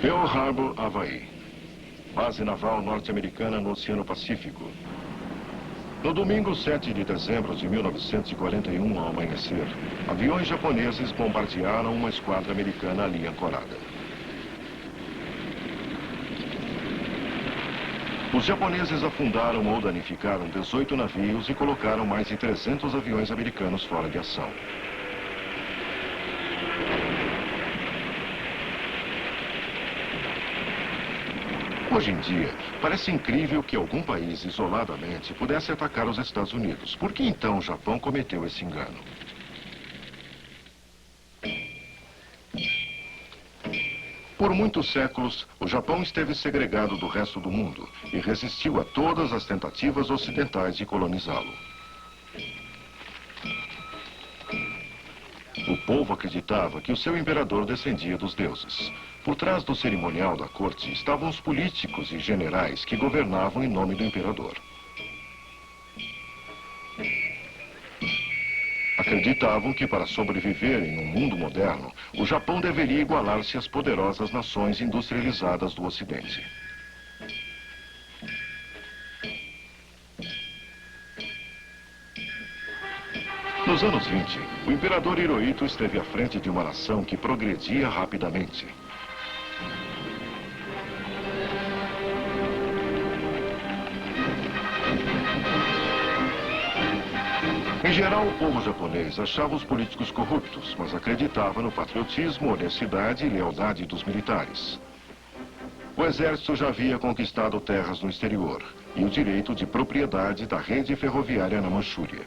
Pearl Harbor, Havaí. Base naval norte-americana no Oceano Pacífico. No domingo 7 de dezembro de 1941, ao amanhecer, aviões japoneses bombardearam uma esquadra americana ali ancorada. Os japoneses afundaram ou danificaram 18 navios e colocaram mais de 300 aviões americanos fora de ação. Hoje em dia, parece incrível que algum país isoladamente pudesse atacar os Estados Unidos. Por que então o Japão cometeu esse engano? Por muitos séculos, o Japão esteve segregado do resto do mundo e resistiu a todas as tentativas ocidentais de colonizá-lo. O povo acreditava que o seu imperador descendia dos deuses. Por trás do cerimonial da corte estavam os políticos e generais que governavam em nome do imperador. Acreditavam que para sobreviver em um mundo moderno, o Japão deveria igualar-se às poderosas nações industrializadas do Ocidente. Nos anos 20, o imperador Hirohito esteve à frente de uma nação que progredia rapidamente. Em geral, o povo japonês achava os políticos corruptos, mas acreditava no patriotismo, honestidade e lealdade dos militares. O exército já havia conquistado terras no exterior e o direito de propriedade da rede ferroviária na Manchúria.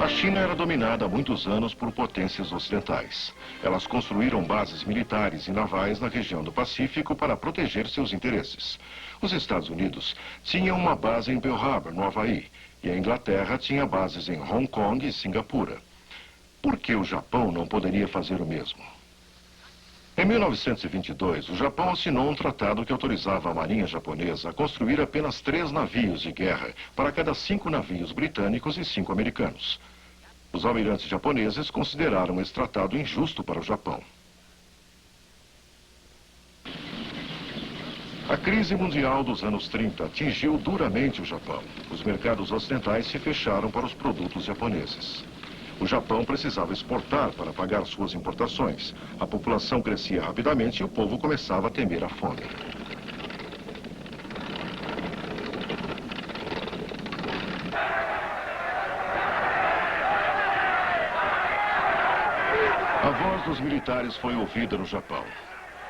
A China era dominada há muitos anos por potências ocidentais. Elas construíram bases militares e navais na região do Pacífico para proteger seus interesses. Os Estados Unidos tinham uma base em Pearl Harbor, no Havaí, e a Inglaterra tinha bases em Hong Kong e Singapura. Por que o Japão não poderia fazer o mesmo? Em 1922, o Japão assinou um tratado que autorizava a marinha japonesa a construir apenas 3 navios de guerra para cada 5 navios britânicos e 5 americanos. Os almirantes japoneses consideraram esse tratado injusto para o Japão. A crise mundial dos anos 30 atingiu duramente o Japão. Os mercados ocidentais se fecharam para os produtos japoneses. O Japão precisava exportar para pagar suas importações. A população crescia rapidamente e o povo começava a temer a fome. A voz dos militares foi ouvida no Japão.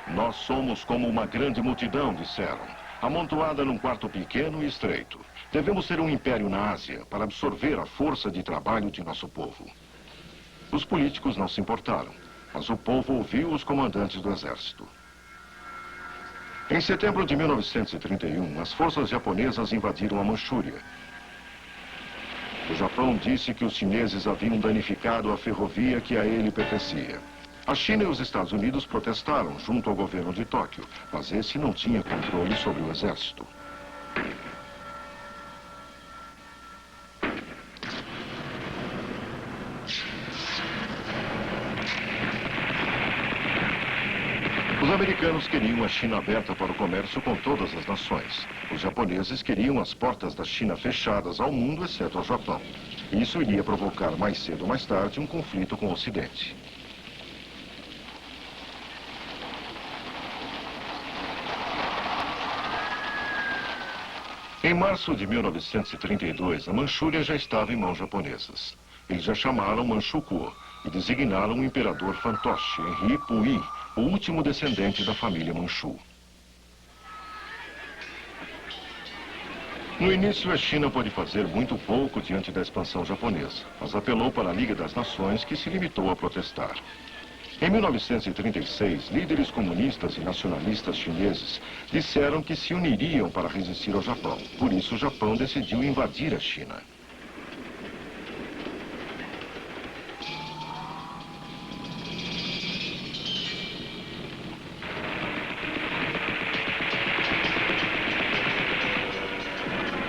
Nós somos como uma grande multidão, disseram, amontoada num quarto pequeno e estreito. Devemos ser um império na Ásia para absorver a força de trabalho de nosso povo. Os políticos não se importaram, mas o povo ouviu os comandantes do exército. Em setembro de 1931, as forças japonesas invadiram a Manchúria. O Japão disse que os chineses haviam danificado a ferrovia que a ele pertencia. A China e os Estados Unidos protestaram junto ao governo de Tóquio, mas esse não tinha controle sobre o exército. Os americanos queriam a China aberta para o comércio com todas as nações. Os japoneses queriam as portas da China fechadas ao mundo, exceto ao Japão. Isso iria provocar mais cedo ou mais tarde um conflito com o Ocidente. Em março de 1932, a Manchúria já estava em mãos japonesas. Eles já chamaram Manchukuo e designaram o imperador fantoche Henri Puyi, o último descendente da família Manchu. No início, a China pôde fazer muito pouco diante da expansão japonesa, mas apelou para a Liga das Nações, que se limitou a protestar. Em 1936, líderes comunistas e nacionalistas chineses disseram que se uniriam para resistir ao Japão. Por isso, o Japão decidiu invadir a China.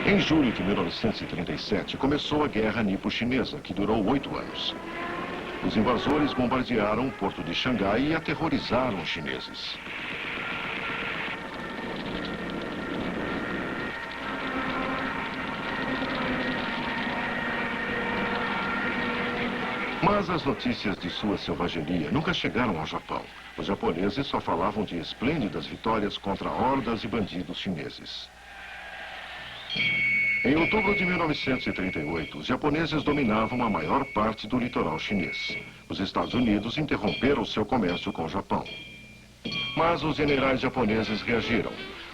Em julho de 1937, começou a Guerra Nipo-Chinesa, que durou 8 anos. Os invasores bombardearam o porto de Xangai e aterrorizaram os chineses. Mas as notícias de sua selvageria nunca chegaram ao Japão. Os japoneses só falavam de esplêndidas vitórias contra hordas e bandidos chineses. Em outubro de 1938, os japoneses dominavam a maior parte do litoral chinês. Os Estados Unidos interromperam seu comércio com o Japão. Mas os generais japoneses reagiram.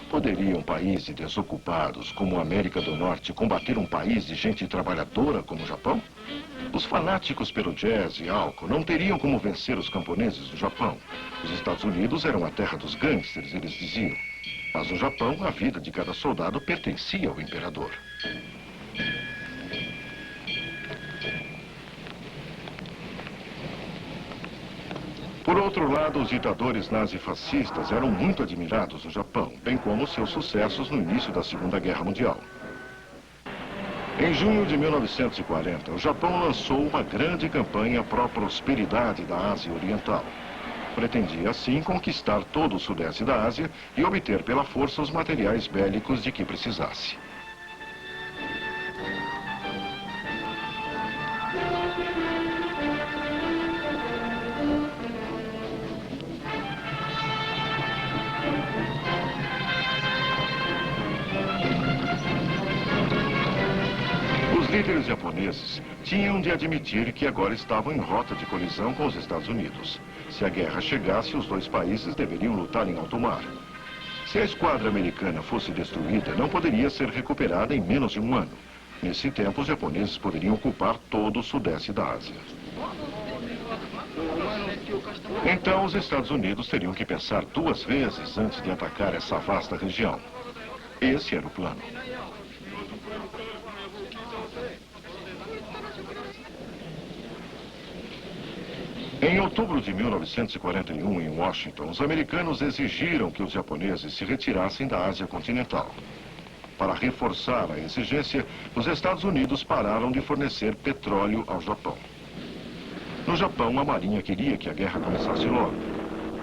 Poderiam países desocupados como a América do Norte combater um país de gente trabalhadora como o Japão? Os fanáticos pelo jazz e álcool não teriam como vencer os camponeses do Japão. Os Estados Unidos eram a terra dos gangsters, eles diziam. Mas no Japão, a vida de cada soldado pertencia ao imperador. Por outro lado, os ditadores nazifascistas eram muito admirados no Japão, bem como seus sucessos no início da Segunda Guerra Mundial. Em junho de 1940, o Japão lançou uma grande campanha pró-prosperidade da Ásia Oriental. Pretendia, assim, conquistar todo o sudeste da Ásia e obter pela força os materiais bélicos de que precisasse. Os líderes japoneses tinham de admitir que agora estavam em rota de colisão com os Estados Unidos. Se a guerra chegasse, os dois países deveriam lutar em alto mar. Se a esquadra americana fosse destruída, não poderia ser recuperada em menos de um ano. Nesse tempo, os japoneses poderiam ocupar todo o sudeste da Ásia. Então, os Estados Unidos teriam que pensar duas vezes antes de atacar essa vasta região. Esse era o plano. Em outubro de 1941, em Washington, os americanos exigiram que os japoneses se retirassem da Ásia continental. Para reforçar a exigência, os Estados Unidos pararam de fornecer petróleo ao Japão. No Japão, a marinha queria que a guerra começasse logo.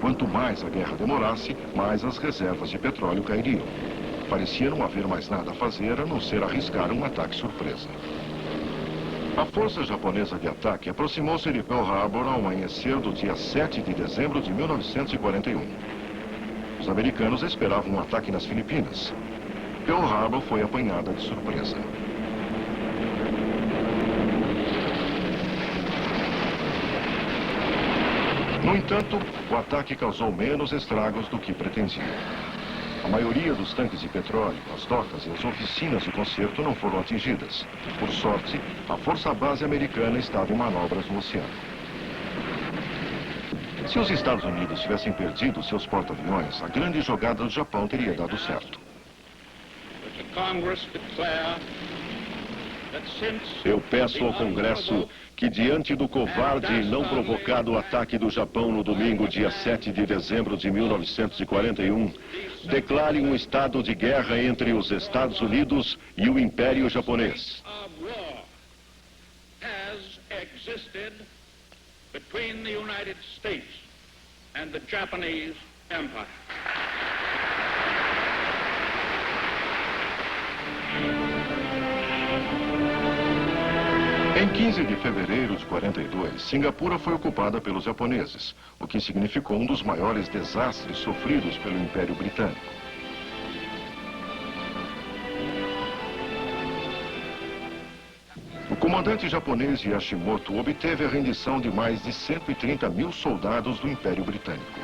Quanto mais a guerra demorasse, mais as reservas de petróleo cairiam. Parecia não haver mais nada a fazer a não ser arriscar um ataque surpresa. A força japonesa de ataque aproximou-se de Pearl Harbor ao amanhecer do dia 7 de dezembro de 1941. Os americanos esperavam um ataque nas Filipinas. Pearl Harbor foi apanhada de surpresa. No entanto, o ataque causou menos estragos do que pretendia. A maioria dos tanques de petróleo, as docas e as oficinas de conserto não foram atingidas. Por sorte, a força-base americana estava em manobras no oceano. Se os Estados Unidos tivessem perdido seus porta-aviões, a grande jogada do Japão teria dado certo. Eu peço ao Congresso que, diante do covarde e não provocado ataque do Japão no domingo, dia 7 de dezembro de 1941, declare um estado de guerra entre os Estados Unidos e o Império Japonês. Em 15 de fevereiro de 42, Singapura foi ocupada pelos japoneses, o que significou um dos maiores desastres sofridos pelo Império Britânico. O comandante japonês Yashimoto obteve a rendição de mais de 130 mil soldados do Império Britânico.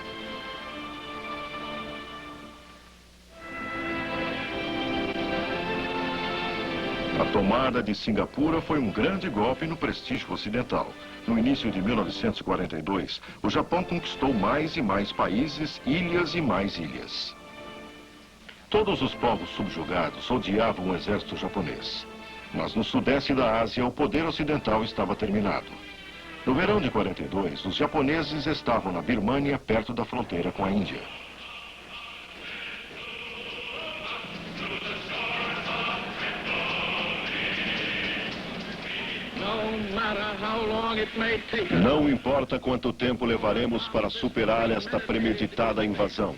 A tomada de Singapura foi um grande golpe no prestígio ocidental. No início de 1942, o Japão conquistou mais e mais países, ilhas e mais ilhas. Todos os povos subjugados odiavam o exército japonês. Mas no sudeste da Ásia, o poder ocidental estava terminado. No verão de 42, os japoneses estavam na Birmânia, perto da fronteira com a Índia. Não importa quanto tempo levaremos para superar esta premeditada invasão.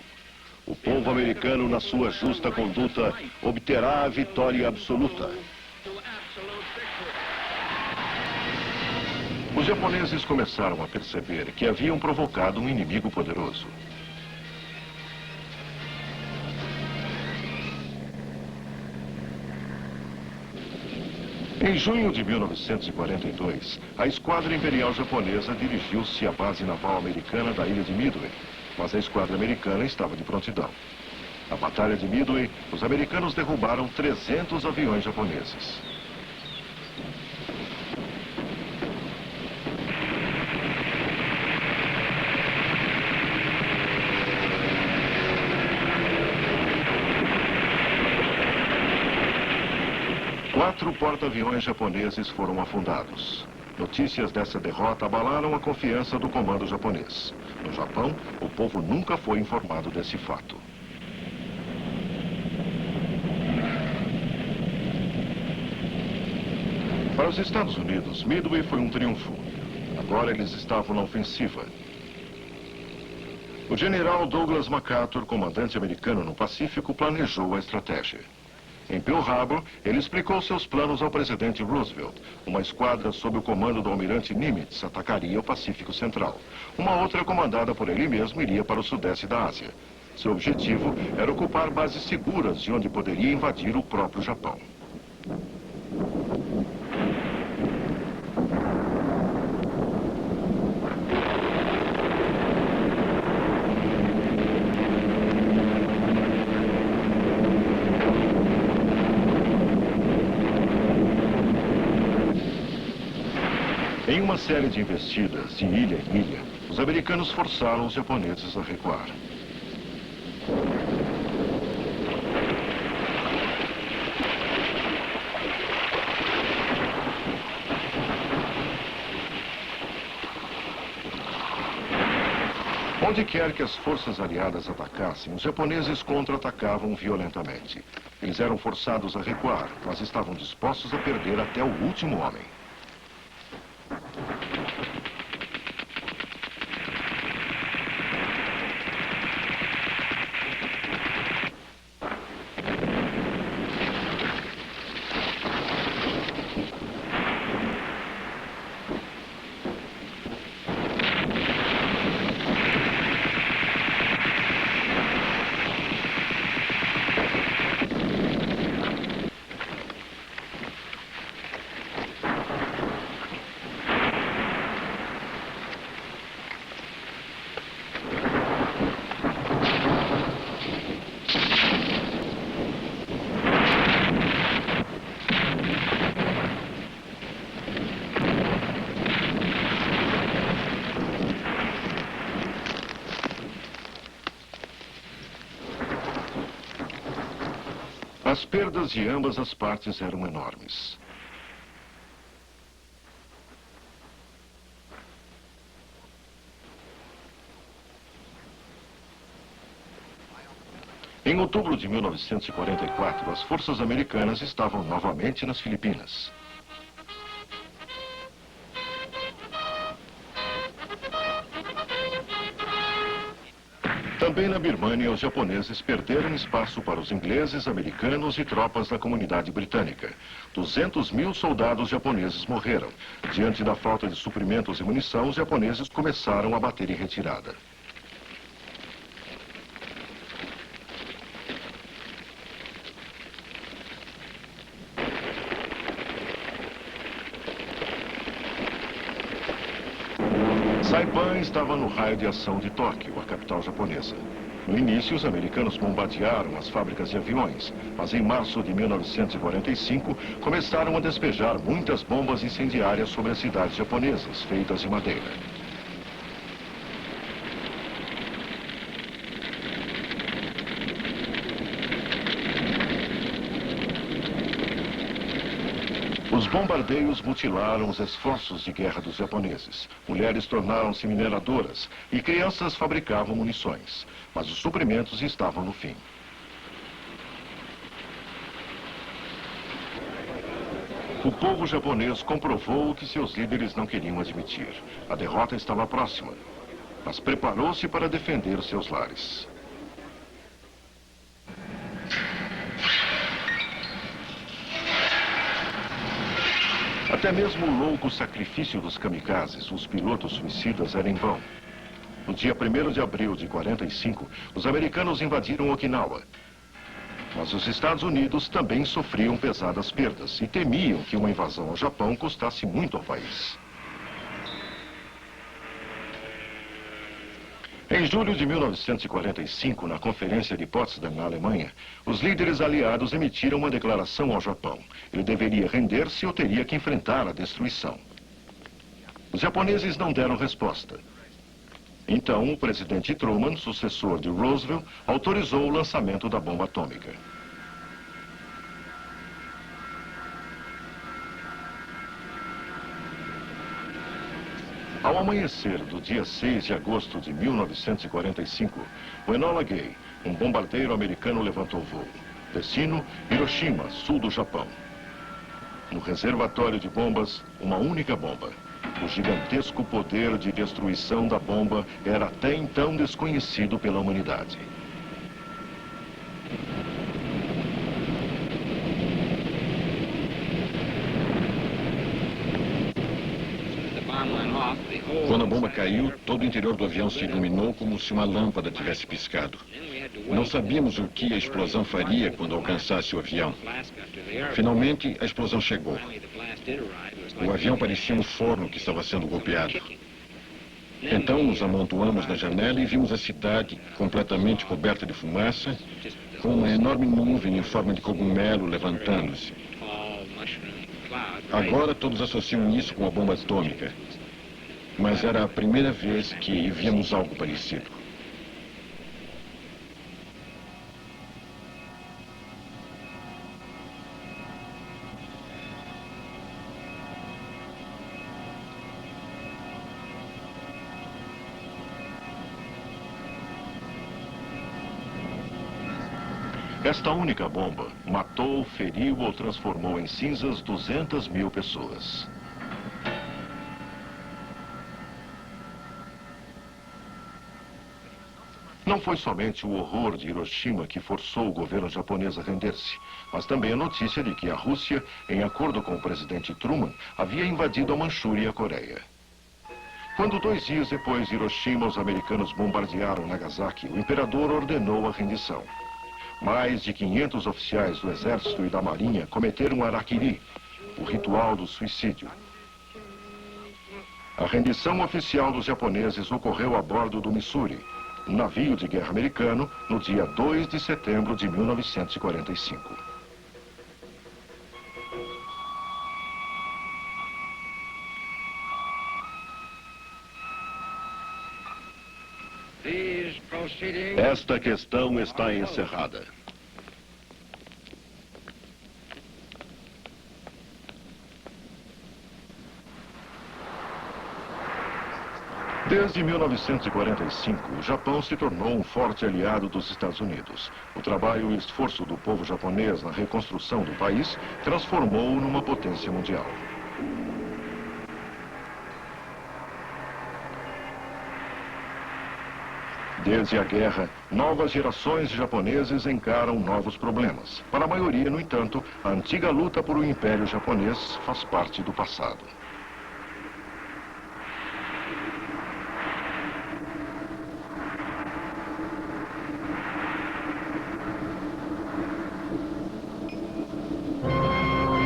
O povo americano, na sua justa conduta, obterá a vitória absoluta. Os japoneses começaram a perceber que haviam provocado um inimigo poderoso. Em junho de 1942, a esquadra imperial japonesa dirigiu-se à base naval americana da ilha de Midway, mas a esquadra americana estava de prontidão. Na Batalha de Midway, os americanos derrubaram 300 aviões japoneses. Quatro porta-aviões japoneses foram afundados. Notícias dessa derrota abalaram a confiança do comando japonês. No Japão, o povo nunca foi informado desse fato. Para os Estados Unidos, Midway foi um triunfo. Agora eles estavam na ofensiva. O general Douglas MacArthur, comandante americano no Pacífico, planejou a estratégia. Em Pearl Harbor, ele explicou seus planos ao presidente Roosevelt. Uma esquadra sob o comando do almirante Nimitz atacaria o Pacífico Central. Uma outra, comandada por ele mesmo, iria para o sudeste da Ásia. Seu objetivo era ocupar bases seguras de onde poderia invadir o próprio Japão. Em uma série de investidas de ilha em ilha, os americanos forçaram os japoneses a recuar. Onde quer que as forças aliadas atacassem, os japoneses contra-atacavam violentamente. Eles eram forçados a recuar, mas estavam dispostos a perder até o último homem. As perdas de ambas as partes eram enormes. Em outubro de 1944, as forças americanas estavam novamente nas Filipinas. Também na Birmânia, os japoneses perderam espaço para os ingleses, americanos e tropas da comunidade britânica. 200.000 soldados japoneses morreram. Diante da falta de suprimentos e munição, os japoneses começaram a bater em retirada. Saipan estava no raio de ação de Tóquio, a capital japonesa. No início, os americanos bombardearam as fábricas de aviões, mas em março de 1945 começaram a despejar muitas bombas incendiárias sobre as cidades japonesas, feitas de madeira. Os bombardeios mutilaram os esforços de guerra dos japoneses. Mulheres tornaram-se mineradoras e crianças fabricavam munições. Mas os suprimentos estavam no fim. O povo japonês comprovou o que seus líderes não queriam admitir. A derrota estava próxima, mas preparou-se para defender seus lares. Até mesmo o louco sacrifício dos kamikazes, os pilotos suicidas, era em vão. No dia 1º de abril de 45, os americanos invadiram Okinawa. Mas os Estados Unidos também sofriam pesadas perdas e temiam que uma invasão ao Japão custasse muito ao país. Em julho de 1945, na Conferência de Potsdam, na Alemanha, os líderes aliados emitiram uma declaração ao Japão. Ele deveria render-se ou teria que enfrentar a destruição. Os japoneses não deram resposta. Então, o presidente Truman, sucessor de Roosevelt, autorizou o lançamento da bomba atômica. Ao amanhecer do dia 6 de agosto de 1945, o Enola Gay, um bombardeiro americano, levantou voo. Destino, Hiroshima, sul do Japão. No reservatório de bombas, uma única bomba. O gigantesco poder de destruição da bomba era até então desconhecido pela humanidade. Quando a bomba caiu, todo o interior do avião se iluminou como se uma lâmpada tivesse piscado. Não sabíamos o que a explosão faria quando alcançasse o avião. Finalmente, a explosão chegou. O avião parecia um forno que estava sendo golpeado. Então, nos amontoamos na janela e vimos a cidade completamente coberta de fumaça, com uma enorme nuvem em forma de cogumelo levantando-se. Agora todos associam isso com a bomba atômica. Mas era a primeira vez que víamos algo parecido. Esta única bomba matou, feriu ou transformou em cinzas 200 mil pessoas. Não foi somente o horror de Hiroshima que forçou o governo japonês a render-se, mas também a notícia de que a Rússia, em acordo com o presidente Truman, havia invadido a Manchúria e a Coreia. Quando 2 dias depois de Hiroshima, os americanos bombardearam Nagasaki, o imperador ordenou a rendição. Mais de 500 oficiais do exército e da marinha cometeram o harakiri, o ritual do suicídio. A rendição oficial dos japoneses ocorreu a bordo do Missouri, um navio de guerra americano, no dia 2 de setembro de 1945. Esta questão está encerrada. Desde 1945, o Japão se tornou um forte aliado dos Estados Unidos. O trabalho e esforço do povo japonês na reconstrução do país transformou-o numa potência mundial. Desde a guerra, novas gerações de japoneses encaram novos problemas. Para a maioria, no entanto, a antiga luta por um império japonês faz parte do passado.